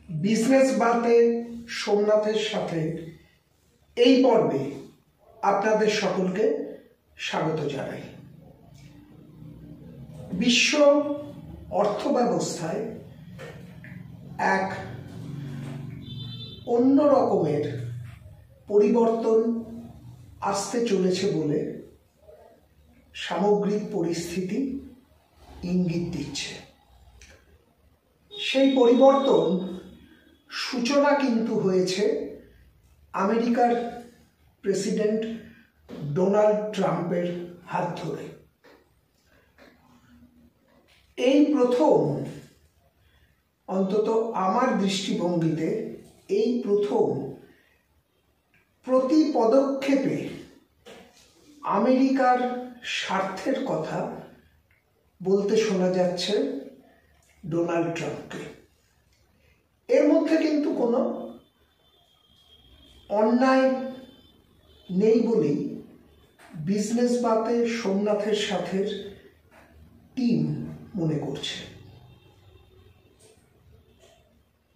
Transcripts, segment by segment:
Business বাতে সোমনাথের সাথে এই পর্বে আপনাদের সকলকে স্বাগত জানাই। বিশ্ব অর্থ ব্যবস্থায় এক অন্য রকমের পরিবর্তন আসতে চলেছে বলে সামগ্রিক পরিস্থিতি ইঙ্গিত দিচ্ছে। সেই পরিবর্তন সূচনা কিন্তু হয়েছে আমেরিকার প্রেসিডেন্ট ডোনাল্ড ট্রাম্পের হাত ধরে। এই প্রথম, অন্তত আমার দৃষ্টিভঙ্গিতে এই প্রথম প্রতি পদক্ষেপে আমেরিকার স্বার্থের কথা বলতে শোনা যাচ্ছে ডোনাল্ড ট্রাম্পকে। এর মধ্যে কিন্তু কোনো অন্যায় নেই বলেই বিজনেস বাতে সোমনাথের সাথে টিম মনে করছে।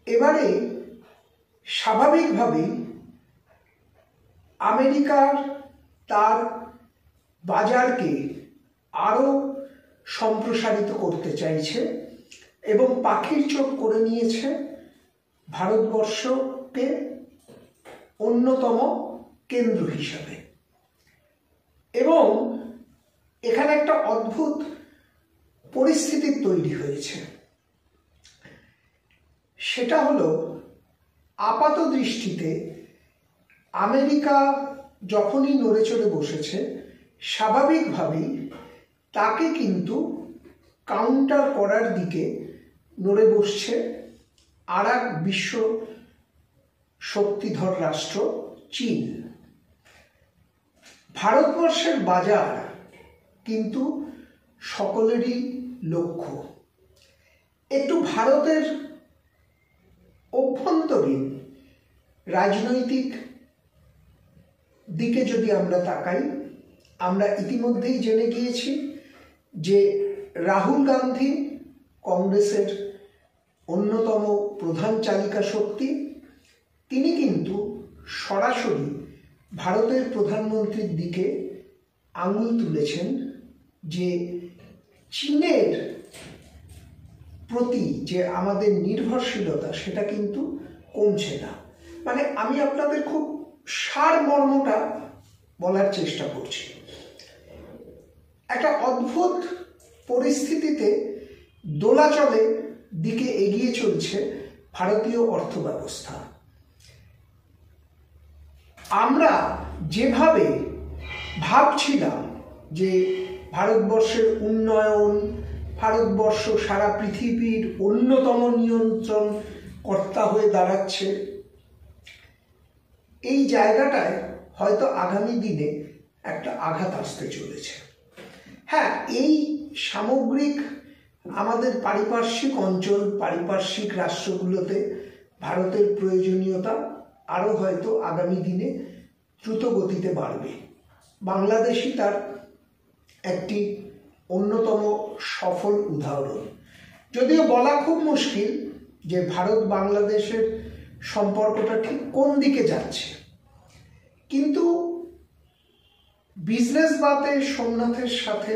এবারে স্বাভাবিকভাবেই আমেরিকার তার বাজারকে আরো সম্প্রসারিত করতে চাইছে এবং পাখির চোখ করে নিয়েছে ভারতবর্ষকে অন্যতম কেন্দ্র হিসাবে। এবং এখানে একটা অদ্ভুত পরিস্থিতি তৈরি হয়েছে। সেটা হলো, আপাত দৃষ্টিতে আমেরিকা যখনই নড়ে চড়ে বসেছে, স্বাভাবিকভাবেই তাকে কিন্তু কাউন্টার করার দিকে নড়ে বসছে আর এক বিশ্ব শক্তিধর রাষ্ট্র চীন। ভারতবর্ষের বাজার কিন্তু সকলেরই লক্ষ্য। একটু ভারতের অভ্যন্তরীণ রাজনৈতিক দিকে যদি আমরা তাকাই, আমরা ইতিমধ্যেই জেনে গিয়েছি যে রাহুল গান্ধী কংগ্রেসের অন্যতম প্রধান চালিকা শক্তি। তিনি কিন্তু সরাসরি ভারতের প্রধানমন্ত্রীর দিকে আঙুল তুলেছেন যে চীনের প্রতি যে আমাদের নির্ভরশীলতা সেটা কিন্তু কমছে না। মানে আমি আপনাদের খুব সারমর্মটা বলার চেষ্টা করছি। একটা অদ্ভুত পরিস্থিতিতে দোলাচলের দিকে এগিয়ে চলছে ভারতীয় অর্থ ব্যবস্থা। আমরা যেভাবে ভাবছিলাম যে ভারতবর্ষের উন্নয়ন, ভারতবর্ষ সারা পৃথিবীর অন্যতম নিয়ন্ত্রণ কর্তা হয়ে দাঁড়াচ্ছে, এই জায়গাটায় হয়তো আগামী দিনে একটা আঘাত আসতে চলেছে। হ্যাঁ, এই সামগ্রিক আমাদের পারিপার্শ্বিক অঞ্চল, পারিপার্শ্বিক রাষ্ট্রগুলোতে ভারতের প্রয়োজনীয়তা আরও হয়তো আগামী দিনে দ্রুত গতিতে বাড়বে। বাংলাদেশই তার একটি অন্যতম সফল উদাহরণ। যদিও বলা খুব মুশকিল যে ভারত বাংলাদেশের সম্পর্কটা ঠিক কোন দিকে যাচ্ছে, কিন্তু বিজনেস বাতে সোমনাথের সাথে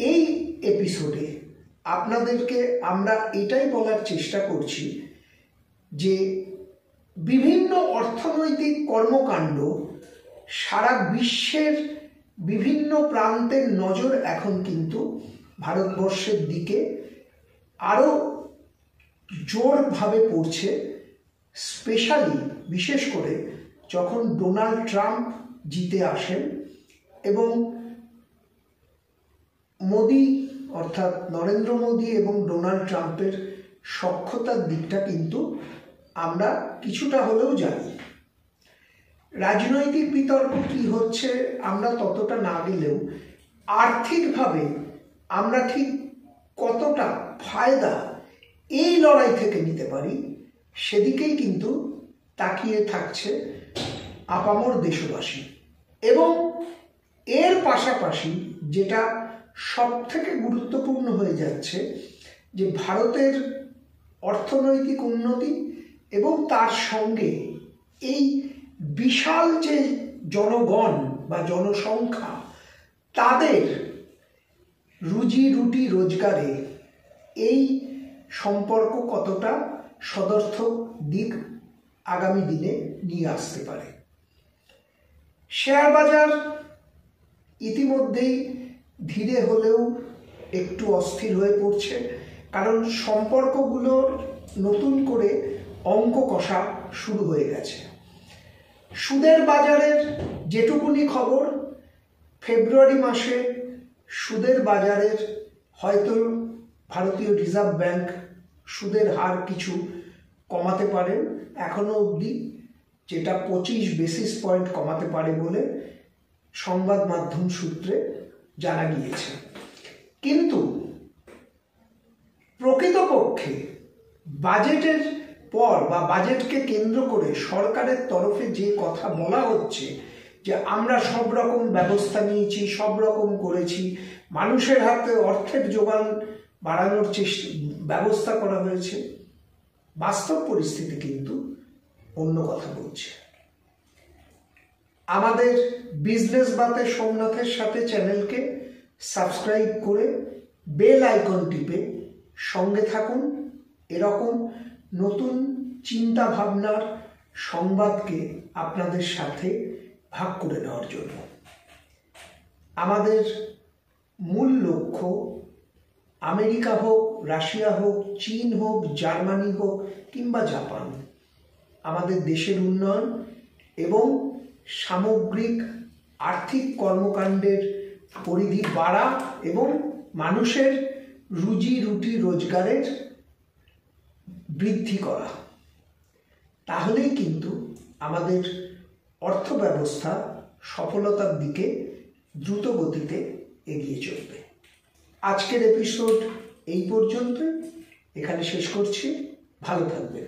এই এপিসোডে আপনাদেরকে আমরা এটাই বলার চেষ্টা করছি যে বিভিন্ন অর্থনৈতিক কর্মকাণ্ড সারা বিশ্বের বিভিন্ন প্রান্তের নজর এখন কিন্তু ভারতবর্ষের দিকে আরো জোরভাবে পড়ছে। স্পেশালি বিশেষ করে যখন ডোনাল্ড ট্রাম্প জিতে আসেন এবং মোদি অর্থাৎ নরেন্দ্র মোদি এবং ডোনাল্ড ট্রাম্পের সখ্যতার দিকটা কিন্তু আমরা কিছুটা হলেও জানি। রাজনৈতিক বিতর্ক কি হচ্ছে আমরা ততটা না গেলেও আর্থিকভাবে আমরা ঠিক কতটা ফায়দা এই লড়াই থেকে নিতে পারি সেদিকেই কিন্তু তাকিয়ে থাকছে আপামর দেশবাসী। এবং এর পাশাপাশি যেটা সবথেকে গুরুত্বপূর্ণ হয়ে যাচ্ছে যে ভারতের অর্থনৈতিক উন্নতি এবং তার সঙ্গে এই বিশাল যে জনগণ বা জনসংখ্যা তাদের রুজি রুটি রোজগারে এই সম্পর্ক কতটা সদর্থক দিক আগামী দিনে নিয়ে আসতে পারে। শেয়ার বাজার ইতিমধ্যেই ধীরে হলেও একটু অস্থির হয়ে পড়ছে, কারণ সম্পর্কগুলোর নতুন করে অঙ্ক কষা শুরু হয়ে গেছে। সুদের বাজারের যেটুকুনি খবর, ফেব্রুয়ারি মাসে সুদের বাজারের হয়তো ভারতীয় রিজার্ভ ব্যাংক সুদের হার কিছু কমাতে পারেন, এখনো অবধি যেটা 25 বেসিস পয়েন্ট কমাতে পারে বলে সংবাদ মাধ্যম সূত্রে জানা গিয়েছে। কিন্তু প্রকৃতপক্ষে বাজেটের পর বা বাজেটকে কেন্দ্র করে সরকারের তরফে যে কথা বলা হচ্ছে যে আমরা সব রকম ব্যবস্থা নিয়েছি, সব রকম করেছি, মানুষের হাতে অর্থের যোগান বাড়ানোর ব্যবস্থা করা হয়েছে, বাস্তব পরিস্থিতি কিন্তু অন্য কথা বলছে। আমাদের বিজনেস বাতে সোমনাথের সাথে চ্যানেলকে সাবস্ক্রাইব করে বেল আইকন টিপে সঙ্গে থাকুন, এরকম নতুন চিন্তা ভাবনার সংবাদকে আপনাদের সাথে ভাগ করে নেওয়ার জন্য। আমাদের মূল লক্ষ্য আমেরিকা হোক, রাশিয়া হোক, চীন হোক, জার্মানি হোক কিংবা জাপান, আমাদের দেশের উন্নয়ন এবং সামগ্রিক আর্থিক কর্মকাণ্ডের পরিধি বাড়া এবং মানুষের রুজি রুটি রোজগারের বৃদ্ধি করা। তাহলেই কিন্তু আমাদের অর্থ ব্যবস্থা সফলতার দিকে দ্রুত গতিতে এগিয়ে চলবে। আজকের এপিসোড এই পর্যন্ত, এখানে শেষ করছি। ভালো থাকবেন।